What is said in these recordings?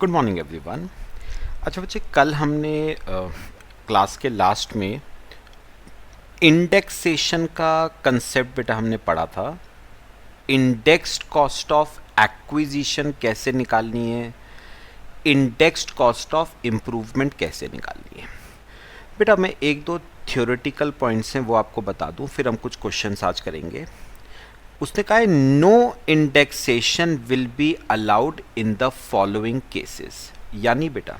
Good morning everyone. अच्छा बच्चे, कल हमने क्लास के लास्ट में इंडेक्सेशन का कंसेप्ट बेटा हमने पढ़ा था। इंडेक्स्ड कॉस्ट ऑफ एक्विजिशन कैसे निकालनी है, इंडेक्स्ड कॉस्ट ऑफ इम्प्रूवमेंट कैसे निकालनी है। बेटा मैं एक दो थ्योरेटिकल पॉइंट्स हैं वो आपको बता दूं, फिर हम कुछ क्वेश्चंस आज करेंगे। उसने कहा है no indexation will be allowed in the following cases, यानी बेटा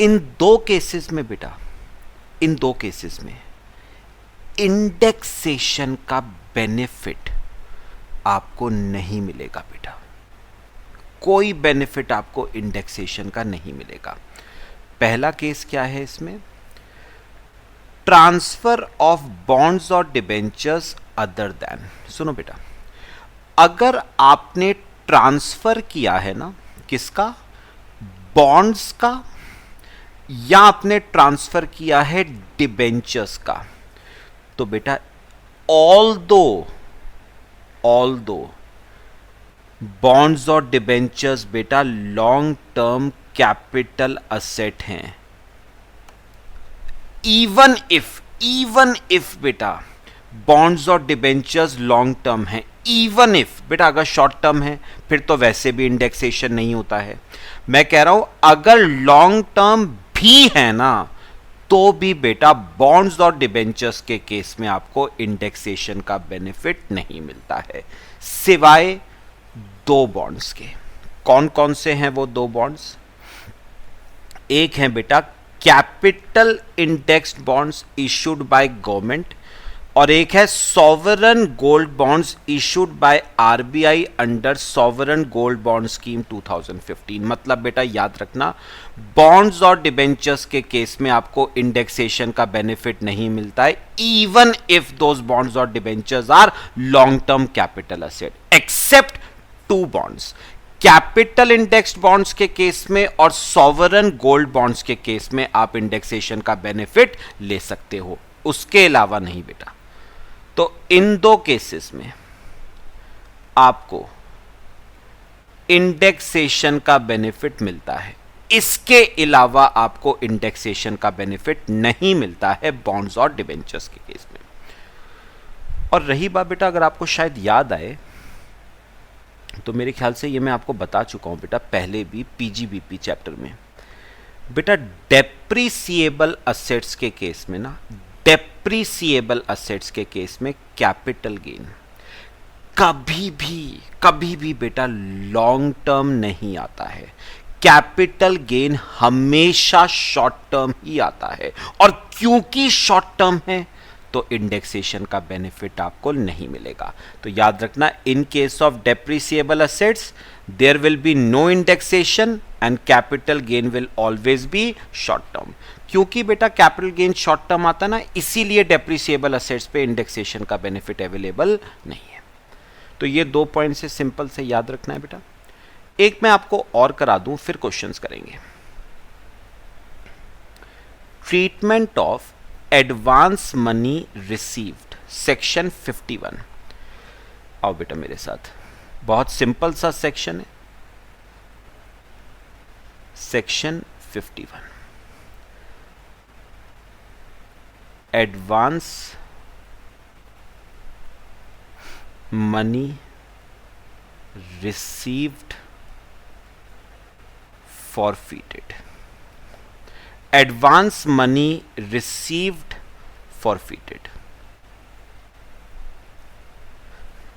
इन दो केसेस में इंडेक्सेशन का बेनिफिट आपको नहीं मिलेगा बेटा, कोई बेनिफिट आपको इंडेक्सेशन का नहीं मिलेगा। पहला केस क्या है इसमें, ट्रांसफर ऑफ बॉन्ड्स और डिबेंचर्स अदर देन। सुनो बेटा, अगर आपने ट्रांसफर किया है ना, किसका, बॉन्ड्स का, या आपने ट्रांसफर किया है डिबेंचर्स का, तो बेटा ऑल दो बॉन्ड्स और डिबेंचर्स बेटा लॉन्ग टर्म कैपिटल असेट हैं। इवन इफ बेटा बॉन्ड्स और डिबेंचर्स लॉन्ग टर्म है, इवन इफ बेटा, अगर शॉर्ट टर्म है फिर तो वैसे भी इंडेक्सेशन नहीं होता है। मैं कह रहा हूं अगर लॉन्ग टर्म भी है ना, तो भी बेटा बॉन्ड्स और डिबेंचर्स के केस में आपको इंडेक्सेशन का बेनिफिट नहीं मिलता है, सिवाय दो बॉन्ड्स के। कौन कौन से हैं वो दो बॉन्ड्स? एक है बेटा capital indexed bonds issued by government, और एक है sovereign gold bonds issued by RBI under sovereign gold bond scheme 2015। मतलब बेटा याद रखना, बॉन्ड्स और डिबेंचर्स के केस में आपको इंडेक्सेशन का बेनिफिट नहीं मिलता है, इवन इफ दोज बॉन्ड्स और debentures are long term capital asset, except to bonds, capital indexed bonds के केस में और सॉवरन गोल्ड बॉन्ड्स के केस में आप इंडेक्सेशन का बेनिफिट ले सकते हो, उसके अलावा नहीं बेटा। तो इन दो केसेस में आपको इंडेक्सेशन का बेनिफिट मिलता है, इसके अलावा आपको इंडेक्सेशन का बेनिफिट नहीं मिलता है बॉन्ड्स और डिबेंचर्स के केस में। और रही बात बेटा, अगर आपको शायद याद आए तो मेरे ख्याल से ये मैं आपको बता चुका हूं बेटा पहले भी पीजीबीपी चैप्टर में। बेटा डेप्रिसिएबल असेट्स के केस में ना, डेप्रिसिएबल असेट्स के केस में कैपिटल गेन कभी भी बेटा लॉन्ग टर्म नहीं आता है, कैपिटल गेन हमेशा शॉर्ट टर्म ही आता है, और क्योंकि शॉर्ट टर्म है तो इंडेक्सेशन का बेनिफिट आपको नहीं मिलेगा। तो याद रखना, in case of depreciable assets there will be no indexation and capital gain will always be short term. क्योंकि बेटा कैपिटल गेन शॉर्ट टर्म आता ना, इसीलिए डेप्रिसिएबल असेट्स पे इंडेक्सेशन का बेनिफिट अवेलेबल नहीं है। तो ये दो पॉइंट से सिंपल से याद रखना है बेटा। एक मैं आपको और करा दूं, फिर क्वेश्चंस करेंगे। Treatment of advance money received, section 51। आओ बेटा मेरे साथ, बहुत सिंपल सा सेक्शन है, section 51। Advance money received forfeited, advance money received forfeited.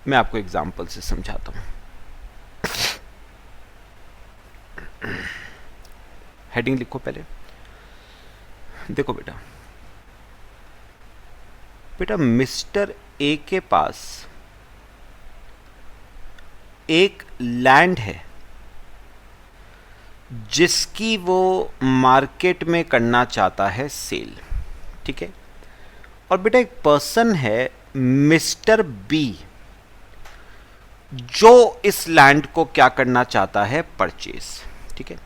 मैं आपको एग्जांपल से समझाता हूं। हेडिंग लिखो पहले। देखो बेटा मिस्टर ए के पास एक लैंड है जिसकी वो मार्केट में करना चाहता है सेल, ठीक है। और बेटा एक पर्सन है मिस्टर बी, जो इस लैंड को क्या करना चाहता है, परचेज, ठीक है।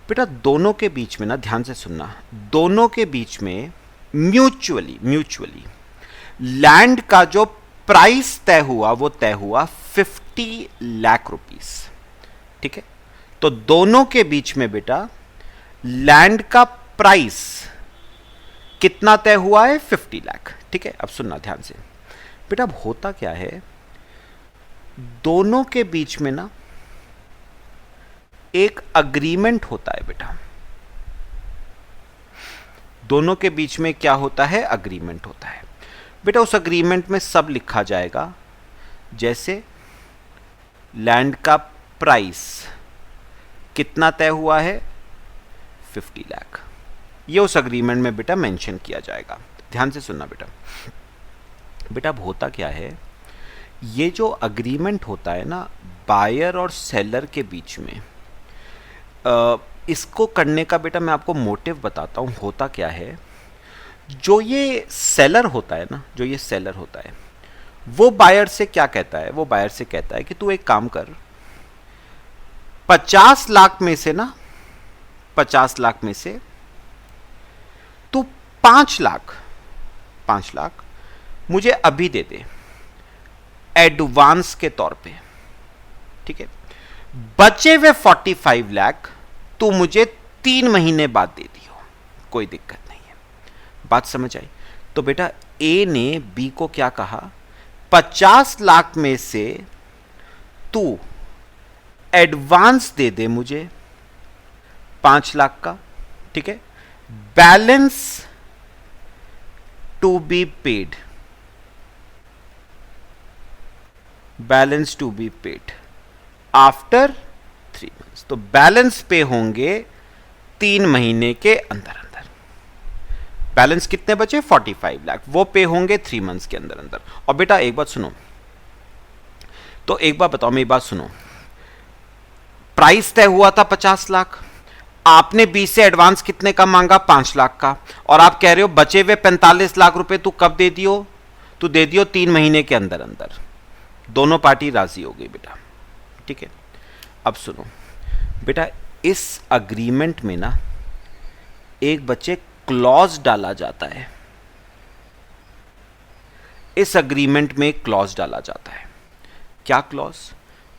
बेटा दोनों के बीच में ना, ध्यान से सुनना, दोनों के बीच में म्यूचुअली लैंड का जो प्राइस तय हुआ वो तय हुआ 50 लाख रुपीस, ठीक है। तो दोनों के बीच में बेटा लैंड का प्राइस कितना तय हुआ है? 50 लाख। ठीक है, अब सुनना ध्यान से बेटा। अब होता क्या है, दोनों के बीच में ना एक अग्रीमेंट होता है बेटा। दोनों के बीच में क्या होता है? अग्रीमेंट होता है बेटा। उस अग्रीमेंट में सब लिखा जाएगा, जैसे लैंड का प्राइस कितना तय हुआ है? 50 लाख। ये उस अग्रीमेंट में बेटा मेंशन किया जाएगा। ध्यान से सुनना बेटा। बेटा अब होता क्या है, ये जो अग्रीमेंट होता है ना बायर और सेलर के बीच में, इसको करने का बेटा मैं आपको मोटिव बताता हूँ। होता क्या है, जो ये सेलर होता है ना, जो ये सेलर होता है, वो बायर से क्या कहता है? वो बायर से कहता है कि तू एक काम कर, 50 लाख में से ना, 50 लाख में से तू 5 लाख मुझे अभी दे दे एडवांस के तौर पे। ठीक है, बचे हुए 45 लाख तू मुझे 3 महीने बाद दे दियो, कोई दिक्कत नहीं है। बात समझ आई? तो बेटा ए ने बी को क्या कहा, 50 लाख में से तू एडवांस दे दे मुझे 5 लाख का। ठीक है, balance to be paid, balance to be paid after 3 months. तो बैलेंस पे होंगे 3 महीने के अंदर अंदर। बैलेंस कितने बचे? 45 लाख। वो पे होंगे 3 मंथ्स के अंदर अंदर। और बेटा एक बात सुनो, तो एक बात बताओ, मेरी बात सुनो। प्राइस तय हुआ था 50 लाख, आपने बी से एडवांस कितने का मांगा? 5 लाख का। और आप कह रहे हो बचे हुए 45 लाख रुपए तू कब दे दियो? तू दे दियो 3 महीने के अंदर अंदर। दोनों पार्टी राजी हो गई बेटा। ठीक है, अब सुनो बेटा, इस अग्रीमेंट में ना एक बच्चे क्लॉज डाला जाता है। इस अग्रीमेंट में एक क्लॉज डाला जाता है। क्या क्लॉज?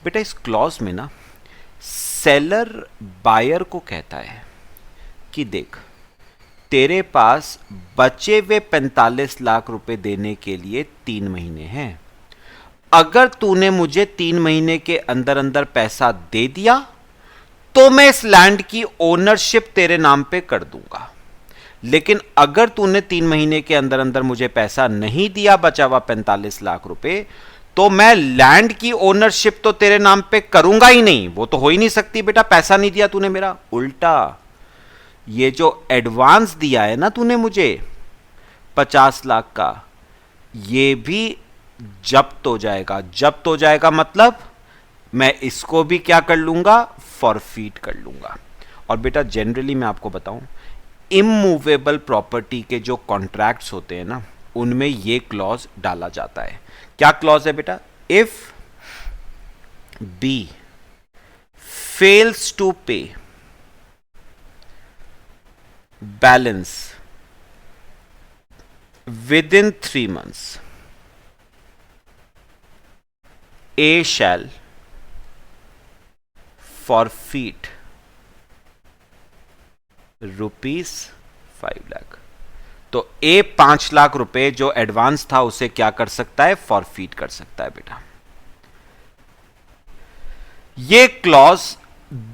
बेटा इस क्लॉज में ना सेलर बायर को कहता है कि देख, तेरे पास बचे हुए 45 लाख रुपए देने के लिए 3 महीने हैं। अगर तूने मुझे 3 महीने के अंदर अंदर पैसा दे दिया तो मैं इस लैंड की ओनरशिप तेरे नाम पे कर दूंगा। लेकिन अगर तूने 3 महीने के अंदर अंदर मुझे पैसा नहीं दिया, बचा हुआ 45 लाख रुपए, तो मैं लैंड की ओनरशिप तो तेरे नाम पे करूंगा ही नहीं। वो तो हो ही नहीं सकती बेटा, पैसा नहीं दिया तूने मेरा। उल्टा ये जो एडवांस दिया है ना तूने मुझे 50 लाख का, ये भी जब्त हो जाएगा। जब्त हो जाएगा मतलब मैं इसको भी क्या कर लूंगा? फॉरफीट कर लूंगा। और बेटा जनरली मैं आपको बताऊं, इमूवेबल प्रॉपर्टी के जो कॉन्ट्रैक्ट्स होते हैं ना, उनमें ये क्लॉज डाला जाता है। क्या क्लॉज है बेटा? इफ बी फेल्स टू पे balance with in 3 months, A shall forfeit rupees 5 lakh. तो ए 5 लाख रुपए जो एडवांस था उसे क्या कर सकता है? फॉरफीट कर सकता है बेटा। ये क्लॉज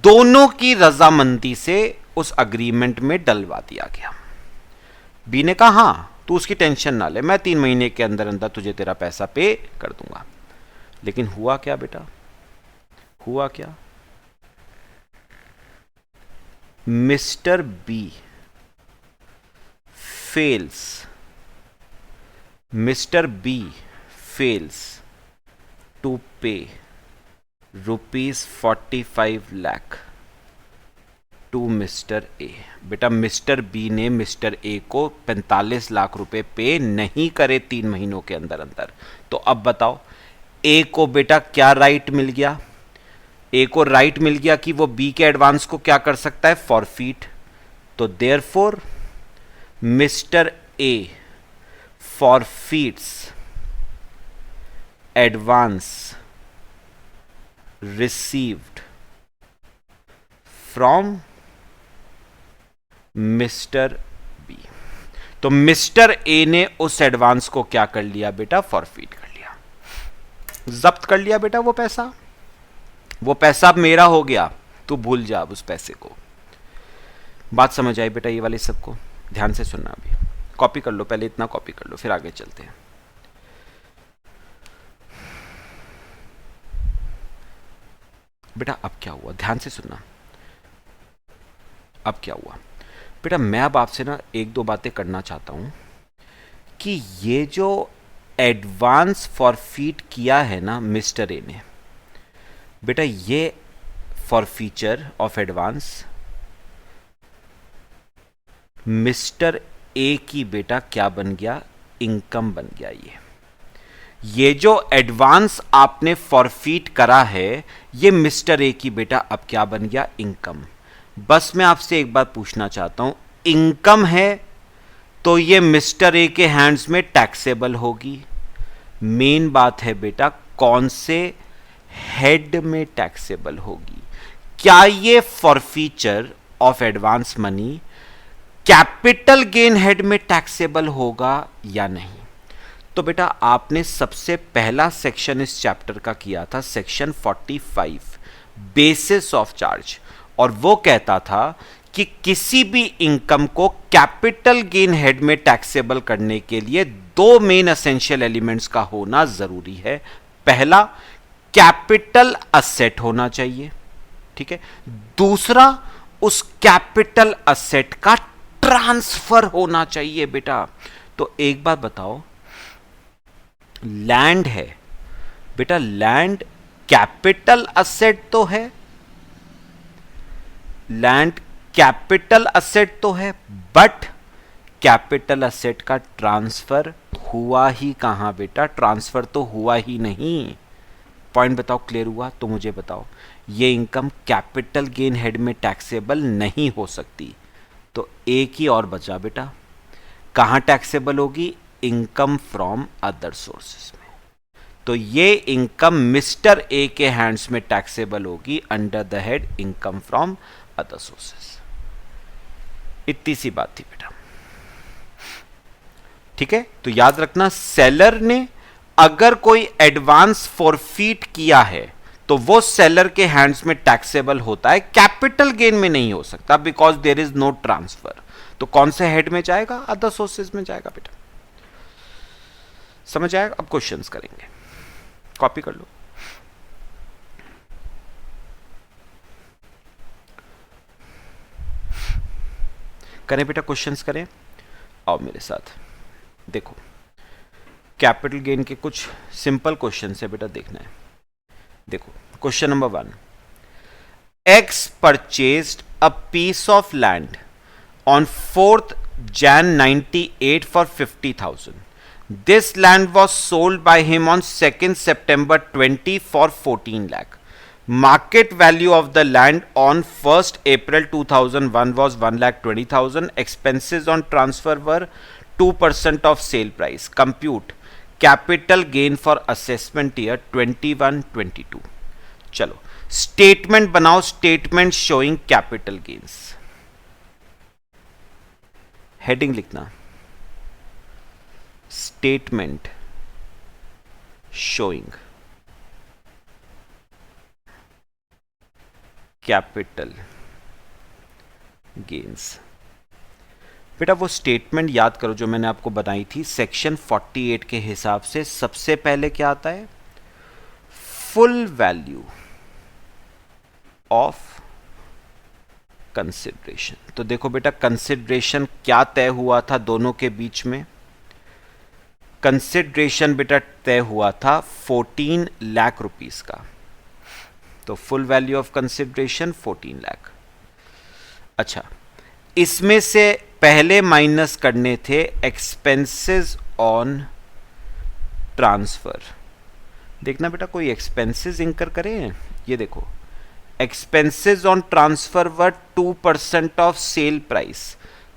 दोनों की रजामंदी से उस अग्रीमेंट में डलवा दिया गया। बी ने कहा हां तू उसकी टेंशन ना ले, मैं 3 महीने के अंदर अंदर तुझे तेरा पैसा पे कर दूंगा। लेकिन हुआ क्या बेटा? हुआ क्या? Mister B fails, Mister B fails to pay ₹45 lakh to Mister A. बेटा मिस्टर बी ने मिस्टर ए को 45 लाख रुपए पे नहीं करे 3 महीनों के अंदर अंदर। तो अब बताओ ए को बेटा क्या राइट मिल गया? ए को राइट मिल गया कि वो बी के एडवांस को क्या कर सकता है? फॉरफीट। तो therefore Mister A forfeits advance received from Mister B. तो मिस्टर ए ने उस एडवांस को क्या कर लिया बेटा, फॉरफीट कर लिया, जब्त कर लिया बेटा। वो पैसा अब मेरा हो गया, तू भूल जा अब उस पैसे को। बात समझ आई बेटा ये वाले सबको? ध्यान से सुनना, अभी कॉपी कर लो, पहले इतना कॉपी कर लो फिर आगे चलते हैं। बेटा अब क्या हुआ, ध्यान से सुनना। अब क्या हुआ बेटा, मैं अब आपसे ना एक दो बातें करना चाहता हूं कि ये जो एडवांस फॉरफीट किया है ना मिस्टर ए ने, बेटा ये forfeiture of advance mister A की बेटा क्या बन गया, इनकम बन गया। ये जो एडवांस आपने फॉरफीट करा है ये मिस्टर ए की बेटा अब क्या बन गया, इनकम। बस मैं आपसे एक बात पूछना चाहता हूं, इनकम है तो ये मिस्टर ए के हैंड्स में टैक्सेबल होगी। मेन बात है बेटा कौन से हेड में टैक्सेबल होगी। क्या ये forfeiture of advance money capital gain head में टैक्सेबल होगा या नहीं? तो बेटा आपने सबसे पहला सेक्शन इस चैप्टर का किया था सेक्शन 45 बेसिस ऑफ चार्ज, और वो कहता था कि किसी भी इनकम को कैपिटल गेन हेड में टैक्सेबल करने के लिए दो मेन एसेंशियल एलिमेंट्स का होना जरूरी है। पहला, कैपिटल असेट होना चाहिए, ठीक है। दूसरा, उस कैपिटल असेट का ट्रांसफर होना चाहिए बेटा। तो एक बात बताओ, लैंड है बेटा, लैंड कैपिटल असेट तो है, लैंड कैपिटल असेट तो है, बट कैपिटल असेट का ट्रांसफर हुआ ही कहां बेटा, ट्रांसफर तो हुआ ही नहीं। पॉइंट बताओ, क्लियर हुआ? तो मुझे बताओ, ये इनकम कैपिटल गेन हेड में टैक्सेबल नहीं हो सकती। तो एक ही और बचा बेटा, कहां टैक्सेबल होगी, इनकम फ्रॉम अदर सोर्सेस में। तो ये इनकम मिस्टर ए के हैंड्स में टैक्सेबल होगी under the head income from other sources. इतनी सी बात थी बेटा, ठीक है। तो याद रखना, सेलर ने अगर कोई एडवांस फॉरफीट किया है तो वो सेलर के हैंड्स में टैक्सेबल होता है, कैपिटल गेन में नहीं हो सकता, because there is no transfer. तो कौन से हेड में जाएगा, अदर सोर्सेज में जाएगा बेटा। समझ आएगा? अब क्वेश्चंस करेंगे, कॉपी कर लो। करें बेटा, क्वेश्चंस करें, आओ मेरे साथ। देखो कैपिटल गेन के कुछ सिंपल क्वेश्चन है बेटा, देखना है। देखो question number 1, X purchased a piece of land on 4th Jan 98 for 50,000. This land was sold by him on 2nd September 20 for 14 lakh. Market value of the land on 1st April 2001 was 1,20,000. Expenses on transfer were 2% of sale price. Compute capital gain for assessment year 21-22. चलो statement बनाओ, statement showing capital gains. Heading लिखना, statement showing capital gains. बेटा वो statement याद करो जो मैंने आपको बनाई थी सेक्शन 48 के हिसाब से। सबसे पहले क्या आता है, फुल वैल्यू ऑफ कंसिडरेशन। तो देखो बेटा कंसिडरेशन क्या तय हुआ था दोनों के बीच में, कंसिडरेशन बेटा तय हुआ था 14 लाख रुपीस का। तो full value of consideration 14 lakh. अच्छा, इसमें से पहले माइनस करने थे एक्सपेंसेस ऑन ट्रांसफर। देखना बेटा कोई एक्सपेंसेस इंकर करें, ये देखो expenses on transfer were 2% of sale price.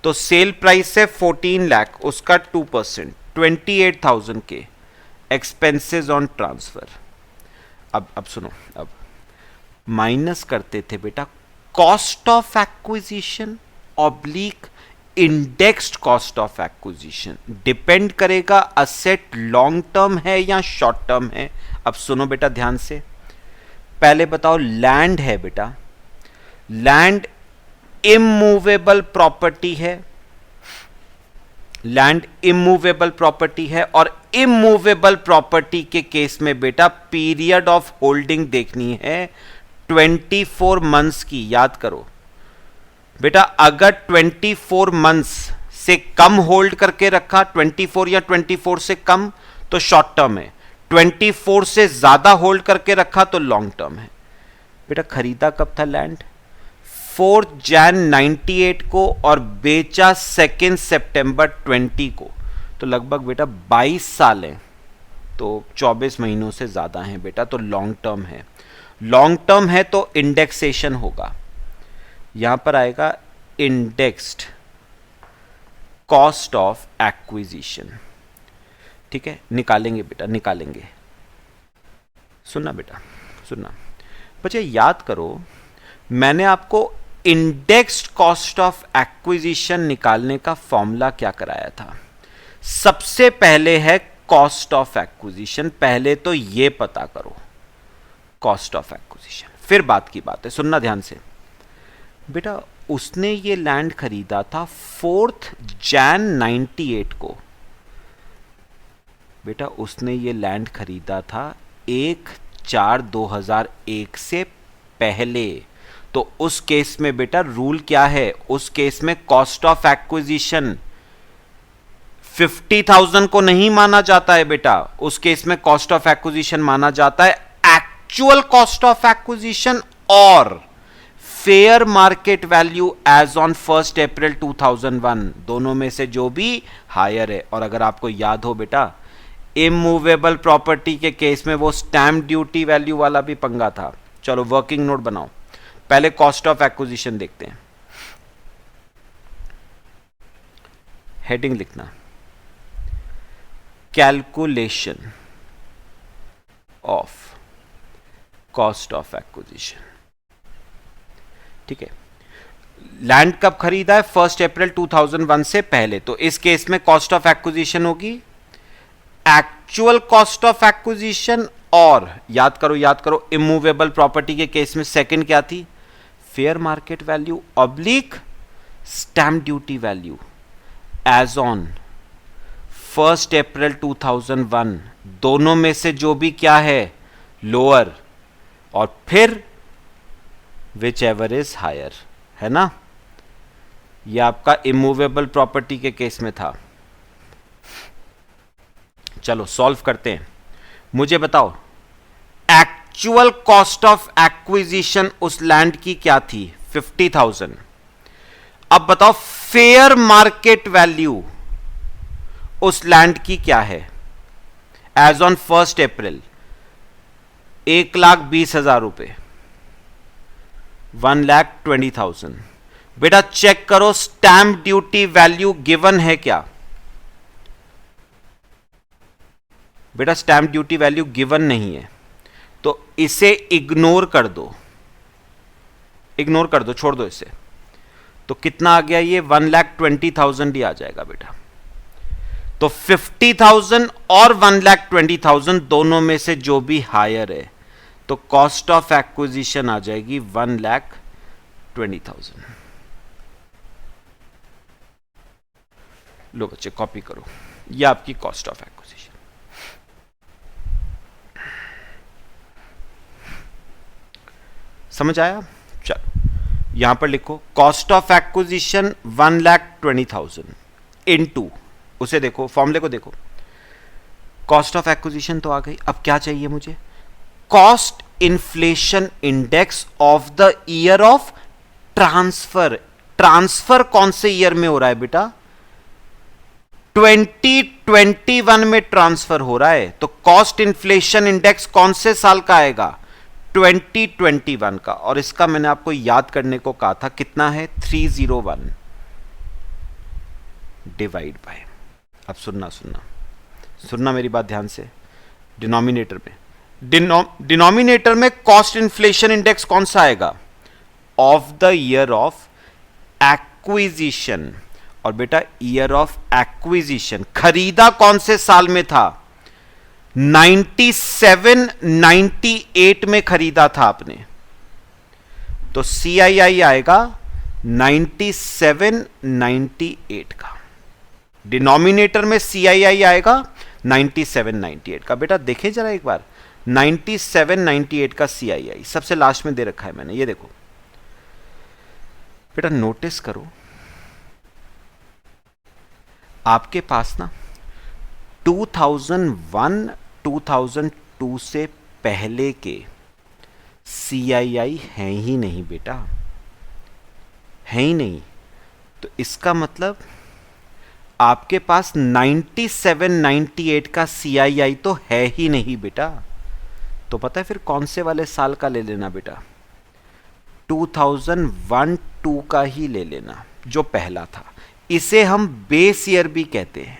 तो सेल प्राइस है 14 लाख, उसका 2% 28,000 के एक्सपेंसेस ऑन ट्रांसफर। अब सुनो, अब माइनस करते थे बेटा cost of acquisition oblique indexed cost of acquisition, depend करेगा असेट लॉन्ग टर्म है या शॉर्ट टर्म है। अब सुनो बेटा ध्यान से, पहले बताओ लैंड है बेटा, लैंड इमूवेबल प्रॉपर्टी है, लैंड इमूवेबल प्रॉपर्टी है, और इमूवेबल प्रॉपर्टी के केस में बेटा पीरियड ऑफ होल्डिंग देखनी है 24 मंथ्स की। याद करो बेटा, अगर 24 मंथ्स से कम होल्ड करके रखा, 24 या 24 से कम तो शॉर्ट टर्म है, 24 से ज्यादा होल्ड करके रखा तो लॉन्ग टर्म है। बेटा खरीदा कब था लैंड? 4 जन 98 को और बेचा 2 सितंबर 20 को, तो लगभग बेटा 22 साल हैं, तो 24 महीनों से ज्यादा हैं बेटा, तो लॉन्ग टर्म है। लॉन्ग टर्म है तो इंडेक्सेशन होगा, यहां पर आएगा इंडेक्स्ड कॉस्ट ऑफ एक्विजिशन। ठीक है, निकालेंगे बेटा निकालेंगे। सुनना बेटा सुनना बच्चे, याद करो मैंने आपको इंडेक्स्ड कॉस्ट ऑफ एक्विजिशन निकालने का फॉर्मूला क्या कराया था। सबसे पहले है कॉस्ट ऑफ एक्विजिशन, पहले तो ये पता करो कॉस्ट ऑफ एक्विजिशन, फिर बात की बात है। सुनना ध्यान से बेटा, उसने ये लैंड खरीदा था 4 जन 98 को। बेटा उसने ये लैंड खरीदा था 1/4/2001 से पहले, तो उस केस में बेटा रूल क्या है, उस केस में कॉस्ट ऑफ एक्विजिशन 50,000 को नहीं माना जाता है बेटा, उस केस में कॉस्ट ऑफ एक्विजिशन माना जाता है एक्चुअल कॉस्ट ऑफ एक्विजिशन और fair market value as on 1 April 2001, दोनों में से जो भी हायर है। और अगर आपको याद हो बेटा, इमूवेबल प्रॉपर्टी के केस में वो स्टैम्प ड्यूटी वैल्यू वाला भी पंगा था। चलो वर्किंग नोट बनाओ, पहले कॉस्ट ऑफ एक्विजिशन देखते हैं। हेडिंग लिखना, calculation of cost of acquisition. ठीक है, लैंड कब खरीदा है? 1 अप्रैल 2001 से पहले, तो इस केस में कॉस्ट ऑफ एक्विजिशन होगी एक्चुअल कॉस्ट ऑफ एक्विजिशन और याद करो इमूवेबल प्रॉपर्टी के केस में सेकंड क्या थी? Fair market value oblique stamp duty value as on 1 April 2001, दोनों में से जो भी क्या है लोअर, और फिर विच एवर इज हायर, है ना। यह आपका इमूवेबल प्रॉपर्टी के केस में था। चलो सॉल्व करते हैं। मुझे बताओ एक्चुअल कॉस्ट ऑफ एक्विजिशन उस लैंड की क्या थी? 50,000। अब बताओ फेयर मार्केट वैल्यू उस लैंड की क्या है एज ऑन 1 अप्रैल? 1,20,000 रुपए, 1,20,000। बेटा चेक करो स्टैम्प ड्यूटी वैल्यू गिवन है क्या? बेटा स्टैम्प ड्यूटी वैल्यू गिवन नहीं है, तो इसे इग्नोर कर दो, छोड़ दो इसे। तो कितना आ गया ये? 1,20,000 ही आ जाएगा बेटा। तो 50,000 और 1,20,000 दोनों में से जो भी हायर है, तो कॉस्ट ऑफ एक्विजिशन आ जाएगी 1,20,000। लो बच्चे कॉपी करो, ये आपकी कॉस्ट ऑफ एक्विजिशन। समझ आया? चलो यहां पर लिखो कॉस्ट ऑफ एक्विजिशन 1,20,000 इनटू, उसे देखो फॉर्मूले को देखो, कॉस्ट ऑफ एक्विजिशन तो आ गई। अब क्या चाहिए मुझे? Cost inflation index of the year of transfer. Transfer कौन से ईयर में हो रहा है बेटा? 2021 में ट्रांसफर हो रहा है, तो कॉस्ट इन्फ्लेशन इंडेक्स कौन से साल का आएगा? 2021 का। और इसका मैंने आपको याद करने को कहा था, कितना है? 301 डिवाइड बाय, अब सुनना मेरी बात ध्यान से। डिनोमिनेटर में कॉस्ट इन्फ्लेशन इंडेक्स कौन सा आएगा? Of the year of acquisition. और बेटा ईयर ऑफ एक्विजिशन खरीदा कौन से साल में था? 97 98 में खरीदा था आपने, तो CII आएगा 97 98 का। डिनोमिनेटर में CII आएगा 97 98 का। बेटा देखें जरा एक बार, 97 98 का CII सबसे लास्ट में दे रखा है मैंने, ये देखो बेटा, नोटिस करो आपके पास ना 2001 2002 से पहले के CII हैं ही नहीं बेटा, है ही नहीं। तो इसका मतलब आपके पास 97 98 का CII तो है ही नहीं बेटा। तो पता है फिर कौन से वाले साल का ले लेना बेटा? 2001 2 का ही ले लेना, जो पहला था। इसे हम बेस ईयर भी कहते हैं,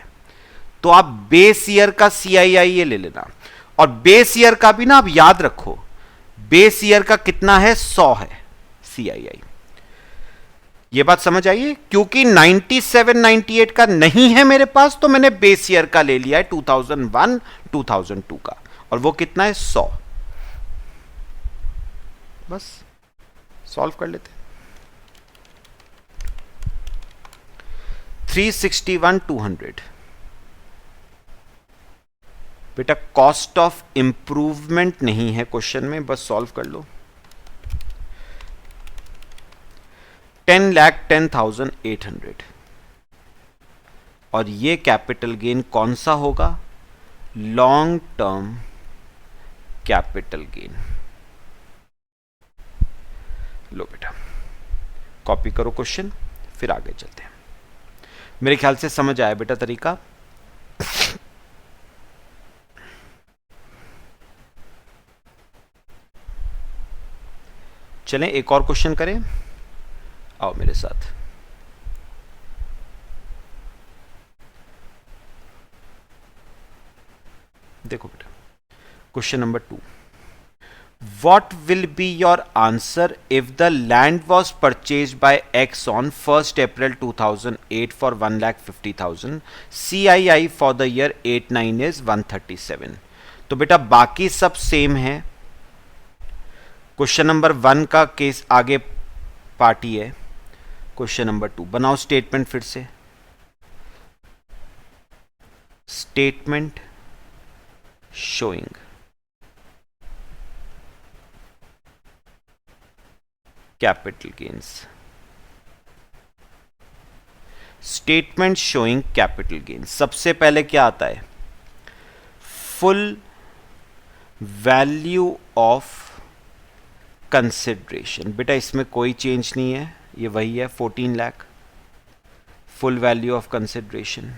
तो आप बेस ईयर का CII ये ले लेना। और बेस ईयर का भी ना आप याद रखो, बेस ईयर का कितना है? 100 है CII। ये बात समझ आइए, क्योंकि 97 98 का नहीं है मेरे पास, तो मैंने बेस ईयर का ले लिया है 2001 2002 का, और वो कितना है? 100। बस सॉल्व कर लेते। 361 200 बेटा कॉस्ट ऑफ इंप्रूवमेंट नहीं है क्वेश्चन में, बस सॉल्व कर लो। 10,10,800 और ये कैपिटल गेन कौन सा होगा? Long term capital gain. लो बेटा कॉपी करो क्वेश्चन, फिर आगे चलते हैं। मेरे ख्याल से समझ आया बेटा तरीका। चलें एक और क्वेश्चन करें, आओ मेरे साथ। देखो बेटा question number 2, what will be your answer if the land was purchased by X on 1st April 2008 for 1,50,000, CII for the year 89 is 137। तो बेटा बाकी सब सेम है। क्वेश्चन नंबर 1 का केस आगे पार्टी है। क्वेश्चन नंबर 2 बनाओ स्टेटमेंट फिर से। Statement showing capital gains. Statement showing capital gains, सबसे पहले क्या आता है? Full value of consideration. बेटा इसमें कोई चेंज नहीं है, ये वही है 14 lakh. Full value of consideration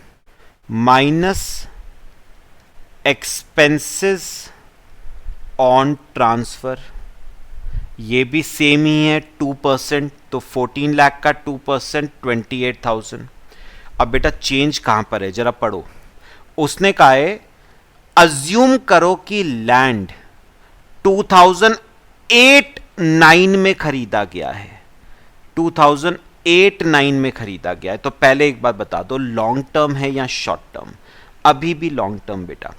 minus expenses on transfer, ये भी सेम ही है 2%, तो 14 लाख का 2% 28,000। अब बेटा चेंज कहां पर है जरा पढ़ो। उसने कहा है अज्यूम करो कि लैंड 2008-9 में खरीदा गया है, 2008-9 में खरीदा गया है। तो पहले एक बात बता दो, लॉन्ग टर्म है या शॉर्ट टर्म? अभी भी लॉन्ग टर्म बेटा।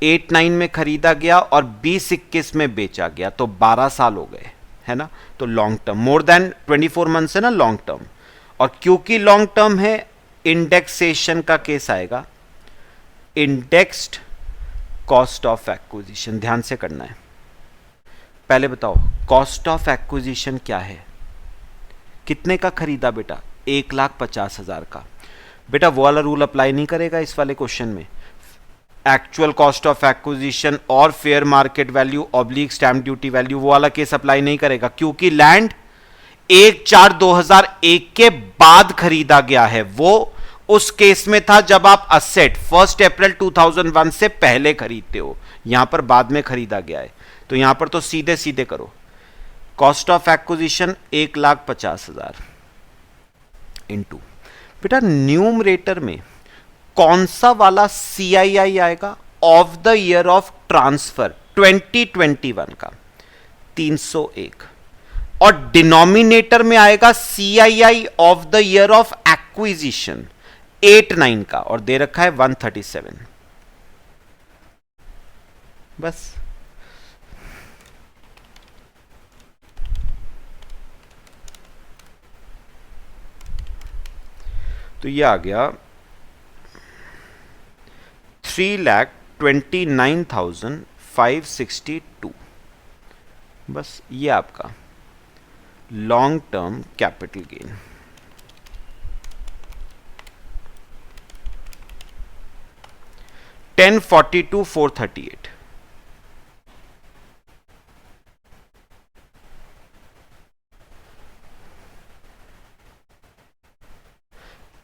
8-9 में खरीदा गया और 20-21 में बेचा गया, तो 12 साल हो गए, है ना। तो long term more than 24 months है ना लॉन्ग टर्म। और क्योंकि लॉन्ग टर्म है, इंडेक्सेशन का केस आएगा, इंडेक्स्ड कॉस्ट ऑफ एक्विजिशन। ध्यान से करना है। पहले बताओ कॉस्ट ऑफ एक्विजिशन क्या है? कितने का खरीदा बेटा? 1,50,000 का। बेटा वो वाला रूल अप्लाई नहीं करेगा इस वाले क्वेश्चन में। एक्चुअल कॉस्ट ऑफ एक्विजिशन और fair market value oblique stamp duty value, वो वाला केस अप्लाई नहीं करेगा, क्योंकि लैंड 1/4/2001 के बाद खरीदा गया है। वो उस केस में था जब आप असेट 1 अप्रैल 2001 से पहले खरीदते हो, यहां पर बाद में खरीदा गया है। तो यहां पर तो सीधे सीधे करो, कॉस्ट ऑफ एक्विजिशन 1,50,000 इंटू, बेटा न्यूमरेटर में कौन सा वाला CII आएगा? Of the year of transfer 2021 का 301। और डिनोमिनेटर में आएगा CII of the year of acquisition 8-9 का, और दे रखा है 137। बस तो ये आ गया 3,29,562। बस ये आपका लॉन्ग टर्म कैपिटल गेन। $1042,438।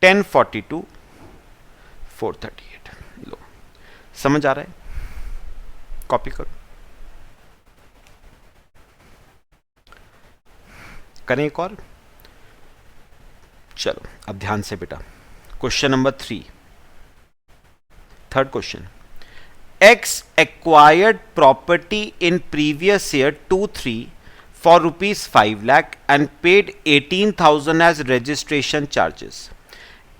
$1042,438। लो, समझ आ रहा है? कॉपी करो, करें एक और। चलो अब ध्यान से बेटा, question number 3, third question. X acquired property in previous year 2-3 for rupees 5 lakh and paid 18,000 as registration charges.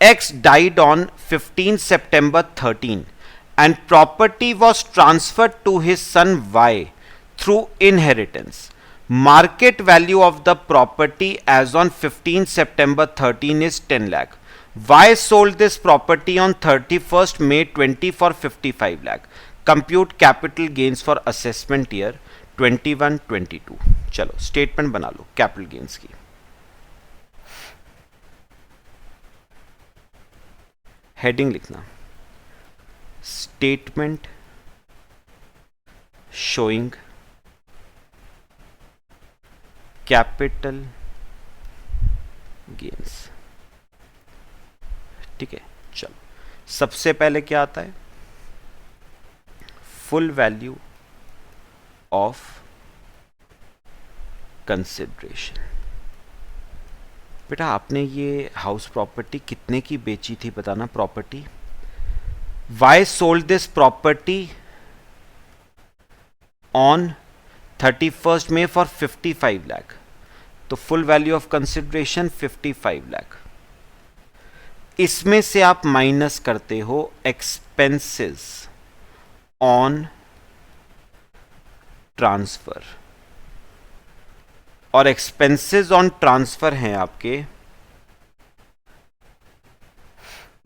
X died on 15 September 13 and property was transferred to his son Y through inheritance. Market value of the property as on 15 September 13 is 10 lakh. Y sold this property on 31st May 20 for 55 lakh. Compute capital gains for assessment year 21-22. चलो statement बना लो capital gains की। Heading लिखना, statement showing capital gains. ठीक है, चलो सबसे पहले क्या आता है? Full value of consideration. बेटा आपने ये हाउस प्रॉपर्टी कितने की बेची थी बताना? Property Y sold this property on 31st May for 55 lakh, तो full value of consideration 55 lakh. इसमें से आप माइनस करते हो एक्सपेंसेस ऑन ट्रांसफर, और एक्सपेंसेस ऑन ट्रांसफर हैं आपके,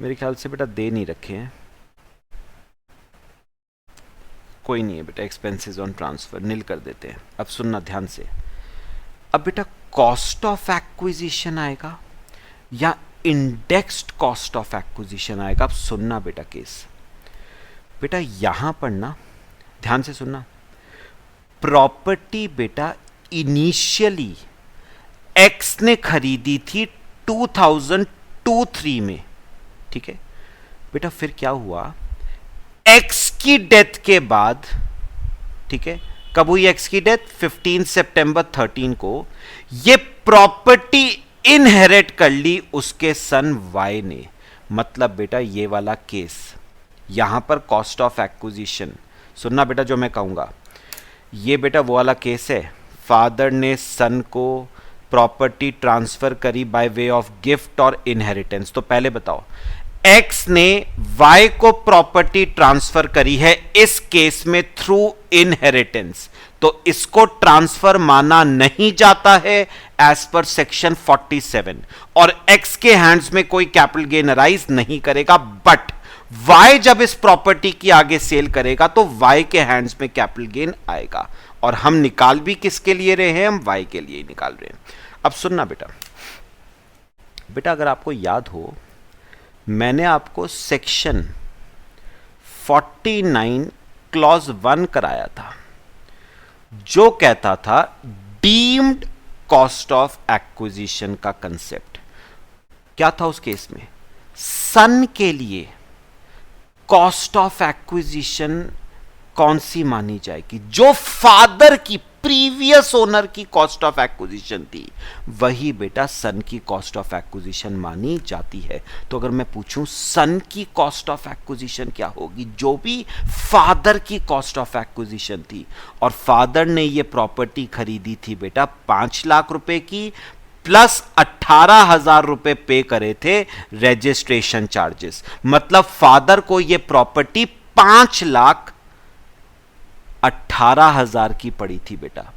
मेरे ख्याल से बेटा दे नहीं रखे हैं, कोई नहीं है बेटा, एक्सपेंसेस ऑन ट्रांसफर नील कर देते हैं। अब सुनना ध्यान से, अब बेटा कॉस्ट ऑफ एक्विजिशन आएगा या इंडेक्स्ड कॉस्ट ऑफ एक्विजिशन आएगा? अब सुनना बेटा केस, बेटा यहां पर ना ध्यान से सुनना, प्रॉपर्टी बेटा इनिशियली एक्स ने खरीदी थी 2002-3 में, ठीक है बेटा, फिर क्या हुआ? एक्स की डेथ के बाद, ठीक है, कब हुई एक्स की डेथ? 15 सितंबर 13 को। ये प्रॉपर्टी इनहेरिट कर ली उसके सन वाई ने। मतलब बेटा ये वाला केस, यहां पर कॉस्ट ऑफ एक्विजिशन, सुनना बेटा जो मैं कहूंगा, ये बेटा वो वाला केस है, फादर ने सन को प्रॉपर्टी ट्रांसफर करी बाय वे ऑफ गिफ्ट और इनहेरिटेंस। तो पहले बताओ, एक्स ने वाई को प्रॉपर्टी ट्रांसफर करी है इस केस में थ्रू इनहेरिटेंस, तो इसको ट्रांसफर माना नहीं जाता है एज पर सेक्शन 47, और एक्स के हैंड्स में कोई कैपिटल गेन अराइज नहीं करेगा। बट वाई जब इस प्रॉपर्टी की आगे सेल करेगा तो वाई के हैंड्स में कैपिटल गेन आएगा, और हम निकाल भी किसके लिए रहे हैं? हम वाई के लिए ही निकाल रहे हैं। अब सुनना बेटा, बेटा अगर आपको याद हो, मैंने आपको सेक्शन 49 क्लॉज 1 कराया था, जो कहता था डीम्ड कॉस्ट ऑफ एक्विजिशन का कंसेप्ट। क्या था उस केस में? सन के लिए कॉस्ट ऑफ एक्विजिशन कौन सी मानी जाएगी? जो फादर की प्रीवियस ओनर की कॉस्ट ऑफ एक्विजिशन थी, वही बेटा सन की कॉस्ट ऑफ एक्विजिशन मानी जाती है। तो अगर मैं पूछूं सन की कॉस्ट ऑफ एक्विजिशन क्या होगी, जो भी फादर की कॉस्ट ऑफ एक्विजिशन थी, और फादर ने ये प्रॉपर्टी खरीदी थी बेटा 5 लाख रुपए की, प्लस 18,000 रुपए पे करे थे रजिस्ट्रेशन चार्जेस, मतलब फादर को ये प्रॉपर्टी 5,18,000 की पड़ी थी बेटा।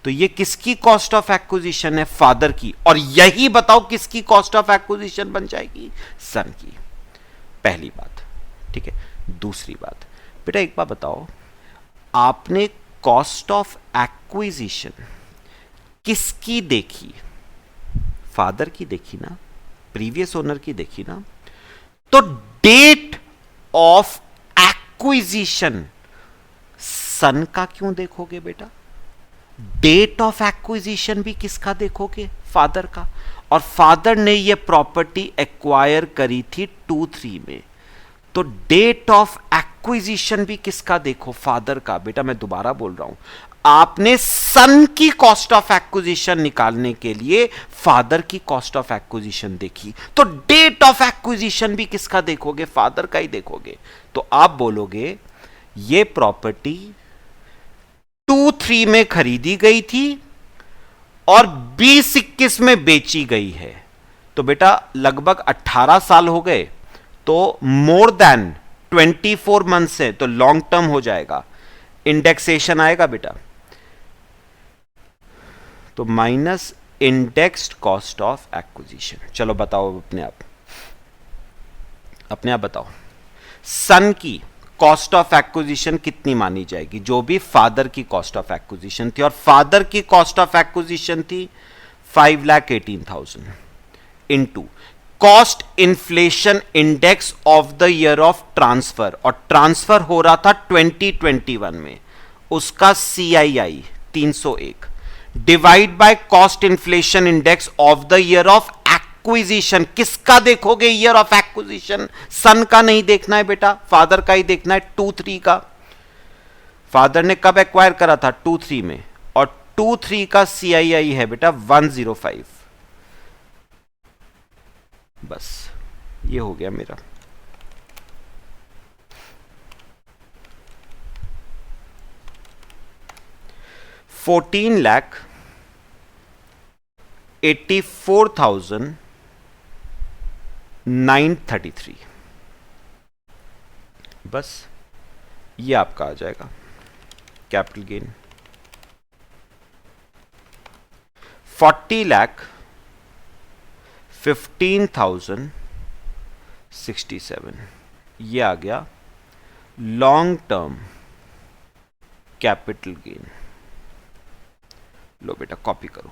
तो ये किसकी कॉस्ट ऑफ एक्विजिशन है, फादर की, और यही बताओ किसकी कॉस्ट ऑफ एक्विजिशन बन जाएगी, सन की। पहली बात, ठीक है। दूसरी बात बेटा, एक बात बताओ, आपने कॉस्ट ऑफ एक्विजिशन किसकी देखी, फादर की देखी ना, प्रीवियस ओनर की देखी ना, तो डेट ऑफ एक्विजिशन सन का क्यों देखोगे बेटा, डेट ऑफ एक्विजिशन भी किसका देखोगे, फादर का, और फादर ने यह प्रॉपर्टी एक्वायर करी थी 2-3 में, तो डेट ऑफ एक्विजिशन भी किसका देखो, फादर का। बेटा मैं दोबारा बोल रहा हूं, आपने सन की कॉस्ट ऑफ एक्विजिशन निकालने के लिए फादर की कॉस्ट ऑफ एक्विजिशन देखी, तो डेट ऑफ एक्विजिशन भी किसका देखोगे, फादर का ही देखोगे। तो आप बोलोगे ये प्रॉपर्टी 2-3 में खरीदी गई थी और 20-21 में बेची गई है, तो बेटा लगभग 18 साल हो गए, तो मोर देन 24 मंथ्स है, तो लॉन्ग टर्म हो जाएगा, इंडेक्सेशन आएगा बेटा, तो minus indexed cost of acquisition. चलो बताओ अपने आप बताओ, सन की कॉस्ट ऑफ एक्विजिशन कितनी मानी जाएगी, जो भी फादर की कॉस्ट ऑफ एक्विजिशन थी, और फादर की कॉस्ट ऑफ एक्विजिशन थी 5,18,000 into cost inflation index of the year of transfer, और ट्रांसफर हो रहा था 2021 में, उसका CII 301 divide by cost inflation index of the year of acquisition. किसका देखोगे, ईयर ऑफ एक्विजिशन, सन का नहीं देखना है बेटा, फादर का ही देखना है, 2-3 का। फादर ने कब एक्वायर करा था, 2-3 में, और 2-3 का CII है बेटा 105। बस ये हो गया मेरा। $14,84,933, बस ये आपका आ जाएगा कैपिटल गेन। 40,15,067, ये आ गया लॉन्ग टर्म कैपिटल गेन। लो बेटा कॉपी करो,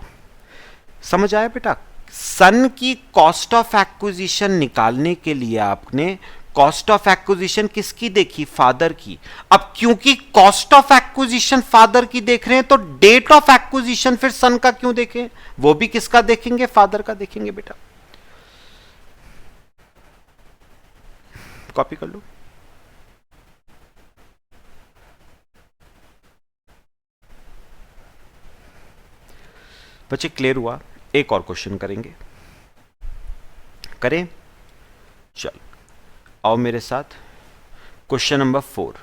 समझ आया बेटा। सन की कॉस्ट ऑफ एक्विजिशन निकालने के लिए आपने कॉस्ट ऑफ एक्विजिशन किसकी देखी, फादर की। अब क्योंकि कॉस्ट ऑफ एक्विजिशन फादर की देख रहे हैं, तो डेट ऑफ एक्विजिशन फिर सन का क्यों देखें, वो भी किसका देखेंगे, फादर का देखेंगे बेटा। कॉपी कर लो। बच्चे क्लियर हुआ, एक और क्वेश्चन करेंगे, करें, चल आओ मेरे साथ। Question number 4,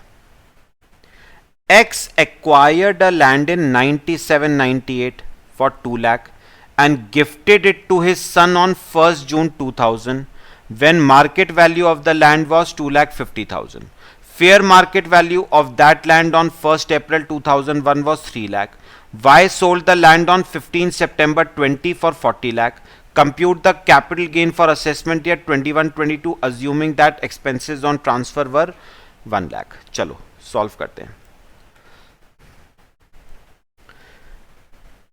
X acquired a land in 97-98 for 2 lakh and gifted it to his son on 1st June 2000 when market value of the land was 2,50,000. Fair market value of that land on 1st April 2001 was 3 lakh. Y sold the land on 15 September 20 for 40 lakh. Compute the capital gain for assessment year 21-22 assuming that expenses on transfer were 1 lakh. चलो solve करते हैं।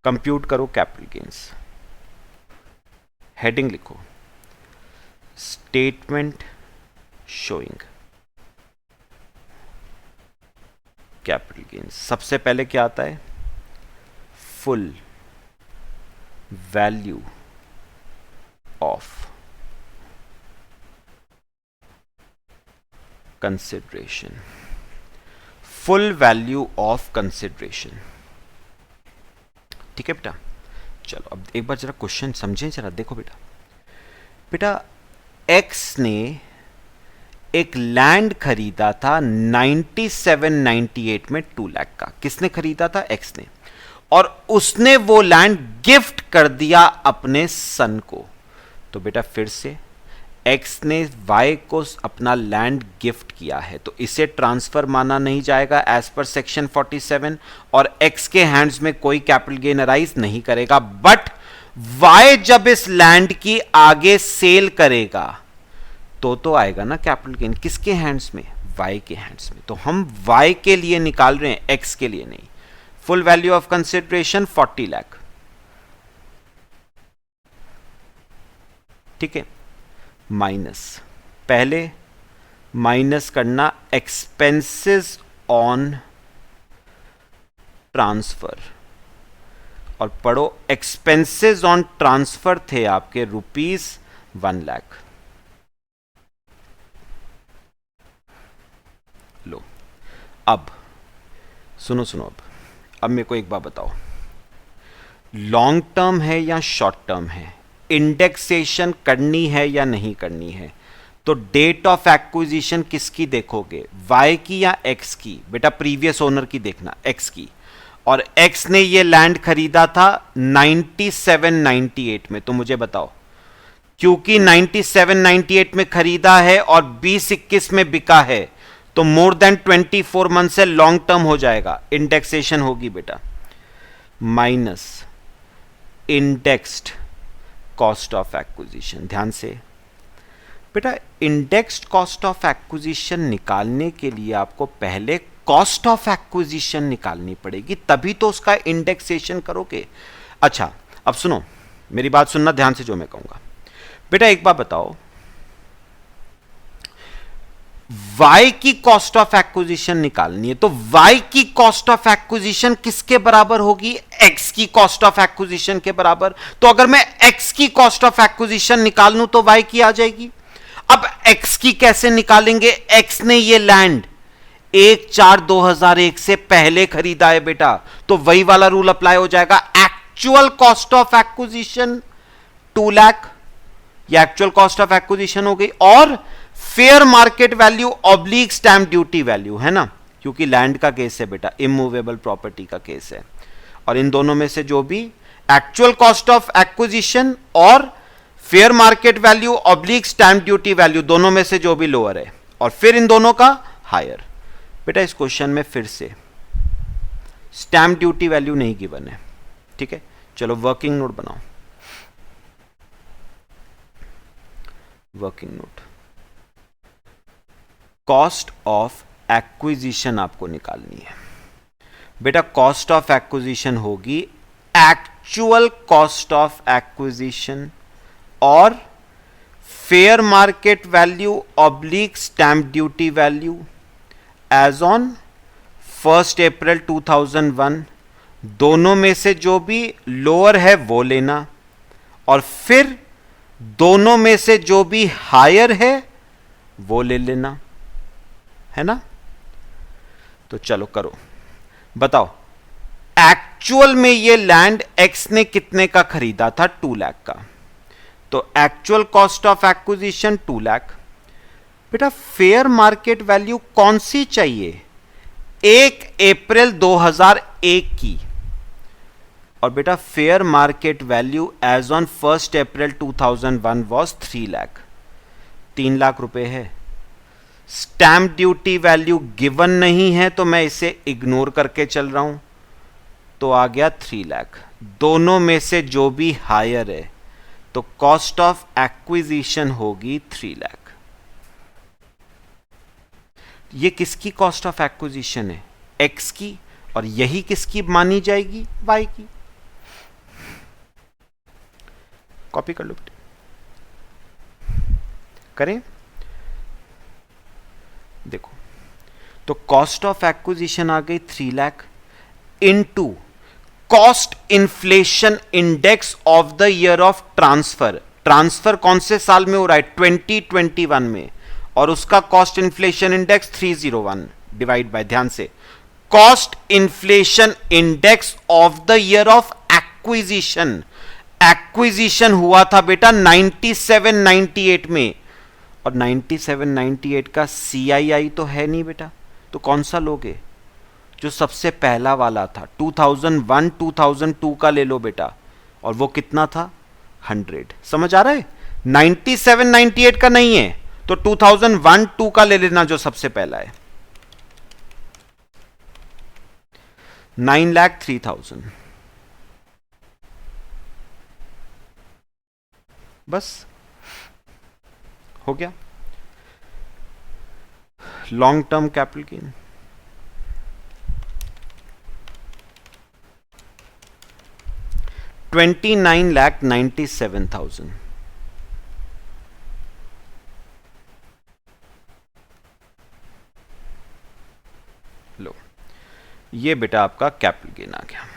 Compute करो capital gains, heading लिखो statement showing capital gains. सबसे पहले क्या आता है, full value of consideration, full value of consideration. ठीक है बेटा। चलो अब एक बार जरा क्वेश्चन समझें जरा, देखो बेटा, बेटा एक्स ने एक लैंड खरीदा था 9798 में 2 लाख का। किसने खरीदा था? एक्स ने। और उसने वो लैंड गिफ्ट कर दिया अपने सन को। तो बेटा फिर से एक्स ने वाई को अपना लैंड गिफ्ट किया है, तो इसे ट्रांसफर माना नहीं जाएगा एज पर सेक्शन 47, और एक्स के हैंड्स में कोई कैपिटल गेन अराइज नहीं करेगा। बट वाई जब इस लैंड की आगे सेल करेगा तो आएगा ना कैपिटल गेन। किसके हैंड्स में? वाई के हैंड्स में। तो हम वाई के लिए निकाल रहे हैं, एक्स के लिए नहीं। Full value of consideration 40 lakh, ठीक है। माइनस, पहले माइनस करना एक्सपेंसेस ऑन ट्रांसफर, और पढ़ो एक्सपेंसेस ऑन ट्रांसफर थे आपके ₹1 लाख। लो अब सुनो, अब मेरे को एक बात बताओ, लॉन्ग टर्म है या शॉर्ट टर्म है? इंडेक्सेशन करनी है या नहीं करनी है? तो डेट ऑफ एक्विजिशन किसकी देखोगे, वाई की या एक्स की? बेटा प्रीवियस ओनर की देखना, एक्स की। और एक्स ने ये लैंड खरीदा था 9798 में, तो मुझे बताओ, क्योंकि 9798 में खरीदा है और 2021 में बिका है, तो मोर देन 24 मंथ से लॉन्ग टर्म हो जाएगा, इंडेक्सेशन होगी बेटा। Minus indexed cost of acquisition. ध्यान से बेटा, इंडेक्स्ड कॉस्ट ऑफ एक्विजिशन निकालने के लिए आपको पहले कॉस्ट ऑफ एक्विजिशन निकालनी पड़ेगी, तभी तो उसका इंडेक्सेशन करोगे। अच्छा अब सुनो, मेरी बात सुनना ध्यान से जो मैं कहूंगा। बेटा एक बात बताओ, Y की कॉस्ट ऑफ एक्विजिशन निकालनी है, तो Y की कॉस्ट ऑफ एक्विजिशन किसके बराबर होगी? X की कॉस्ट ऑफ एक्विजिशन के बराबर। तो अगर मैं X की कॉस्ट ऑफ एक्विजिशन निकाल लूं तो Y की आ जाएगी। अब X की कैसे निकालेंगे? X ने ये लैंड 1/4/2001 से पहले खरीदा है बेटा, तो वही वाला रूल अप्लाई हो जाएगा। Actual cost of acquisition 2 lakh, ये एक्चुअल कॉस्ट ऑफ एक्विजिशन हो गई, और fair market value oblique stamp duty value, है ना, क्योंकि लैंड का केस है बेटा, इमूवेबल प्रॉपर्टी का केस है। और इन दोनों में से जो भी एक्चुअल कॉस्ट ऑफ एक्विजिशन और fair market value oblique stamp duty value, दोनों में से जो भी लोअर है, और फिर इन दोनों का हायर। बेटा इस क्वेश्चन में फिर से स्टैंप ड्यूटी वैल्यू नहीं गिवन है, ठीक है। चलो वर्किंग नोट बनाओ, working note. Cost of acquisition आपको निकालनी है बेटा। कॉस्ट ऑफ एक्विजिशन होगी एक्चुअल कॉस्ट ऑफ एक्विजिशन और fair market value oblique stamp duty value as on 1 April 2001। दोनों में से जो भी लोअर है वो लेना, और फिर दोनों में से जो भी हायर है वो ले लेना, है ना। तो चलो करो, बताओ एक्चुअल में ये लैंड एक्स ने कितने का खरीदा था? 2 लाख का। तो actual cost of acquisition 2 lakh. बेटा फेयर मार्केट वैल्यू कौन सी चाहिए? 1 अप्रैल 2001 की। और बेटा fair market value as on 1 April 2001 was 3 lakh, 3 lakh रुपए है। स्टैंप ड्यूटी वैल्यू गिवन नहीं है, तो मैं इसे इग्नोर करके चल रहा हूं, तो आ गया 3 लाख। दोनों में से जो भी हायर है, तो कॉस्ट ऑफ एक्विजिशन होगी 3 लाख। ये किसकी कॉस्ट ऑफ एक्विजिशन है? एक्स की। और यही किसकी मानी जाएगी? वाई की। कॉपी कर लो बेटे, करें। देखो तो कॉस्ट ऑफ एक्विजिशन आ गई 3 lakh into cost inflation index of the year of transfer. Transfer कौन से साल में हो रहा है? 2021 में, और उसका cost inflation index 301 divide by, ध्यान से, cost inflation index of the year of acquisition, acquisition हुआ था बेटा 97-98 में, और 97-98 का CII तो है नहीं बेटा, तो कौन सा लोगे? जो सबसे पहला वाला था 2001-2002 का ले लो बेटा, और वो कितना था? 100। समझ आ रहा है? 97-98 का नहीं है तो 2001-2 का ले लेना जो सबसे पहला है, 9,03,000। बस हो गया। Long term capital gain, $29,97,000। लो, ये बेटा आपका कैपिटल गेन आ गया।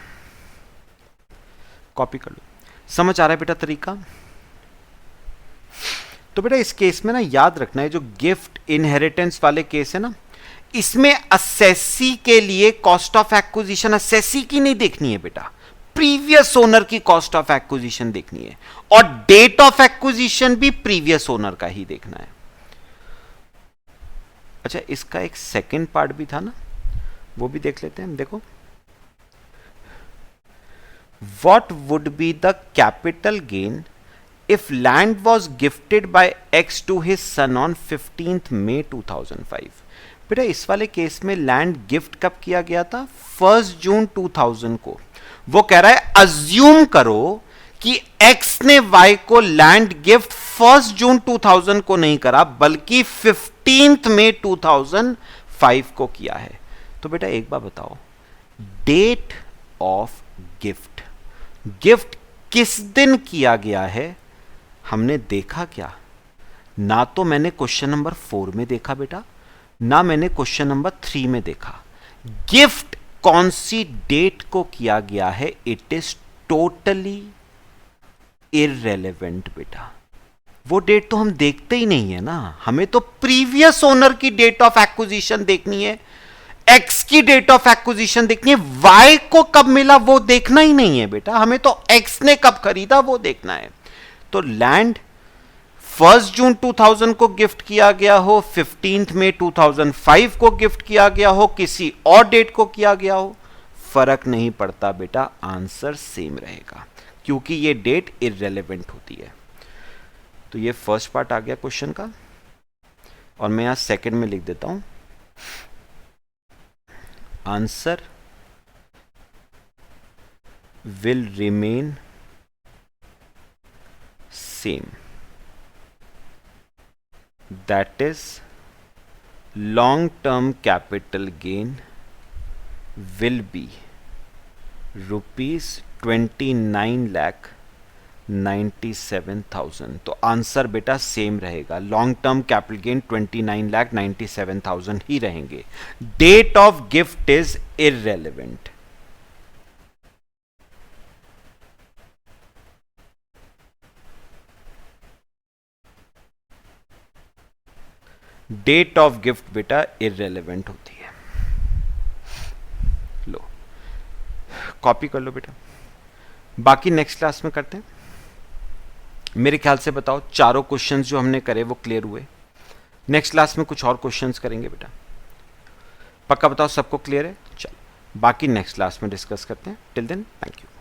कॉपी कर लो। समझ आ रहा है बेटा तरीका? तो बेटा इस केस में ना याद रखना है, जो गिफ्ट इनहेरिटेंस वाले केस है ना, इसमें असेसी के लिए कॉस्ट ऑफ एक्विजिशन असेसी की नहीं देखनी है बेटा, प्रीवियस ओनर की कॉस्ट ऑफ एक्विजिशन देखनी है, और डेट ऑफ एक्विजिशन भी प्रीवियस ओनर का ही देखना है। अच्छा, इसका एक सेकंड पार्ट भी था ना, वो भी देख लेते हैं। देखो, what would be the capital gain if land was gifted by X to his son on 15th May 2005। बेटा इस वाले केस में लैंड गिफ्ट कब किया गया था? 1 जून 2000 को। वो कह रहा है अज्यूम करो कि X ने Y को लैंड गिफ्ट 1 जून 2000 को नहीं करा, बल्कि 15th May 2005 को किया है। तो बेटा एक बार बताओ, डेट ऑफ गिफ्ट, गिफ्ट किस दिन किया गया है हमने देखा क्या? ना तो मैंने क्वेश्चन नंबर 4 में देखा बेटा, ना मैंने क्वेश्चन नंबर 3 में देखा। गिफ्ट कौन सी डेट को किया गया है, इट इज टोटली इररेलेवेंट बेटा। वो डेट तो हम देखते ही नहीं है ना, हमें तो प्रीवियस ओनर की डेट ऑफ एक्विजिशन देखनी है, एक्स की डेट ऑफ एक्विजिशन देखनी है, वाई को कब मिला वो देखना ही नहीं है बेटा, हमें तो एक्स ने कब खरीदा वो देखना है। तो लैंड 1 जून 2000 को गिफ्ट किया गया हो, 15 मई 2005 को गिफ्ट किया गया हो, किसी और डेट को किया गया हो, फर्क नहीं पड़ता बेटा, आंसर सेम रहेगा, क्योंकि ये डेट इररेलेवेंट होती है। तो ये फर्स्ट पार्ट आ गया क्वेश्चन का, और मैं यहां सेकंड में लिख देता हूं, answer will remain same, that is long term capital gain will be rupees 29,97,000। तो आंसर बेटा सेम रहेगा, लॉन्ग टर्म कैपिटल गेन 29,97,000 ही रहेंगे। Date of gift is irrelevant. Date of gift बेटा इररेलेवेंट होती है। लो, कॉपी कर लो बेटा, बाकी नेक्स्ट क्लास में करते हैं। मेरे ख्याल से बताओ चारों क्वेश्चंस जो हमने करे वो क्लियर हुए? नेक्स्ट क्लास में कुछ और क्वेश्चंस करेंगे बेटा, पक्का बताओ सबको क्लियर है? चलो बाकी नेक्स्ट क्लास में डिस्कस करते हैं। Till then thank you.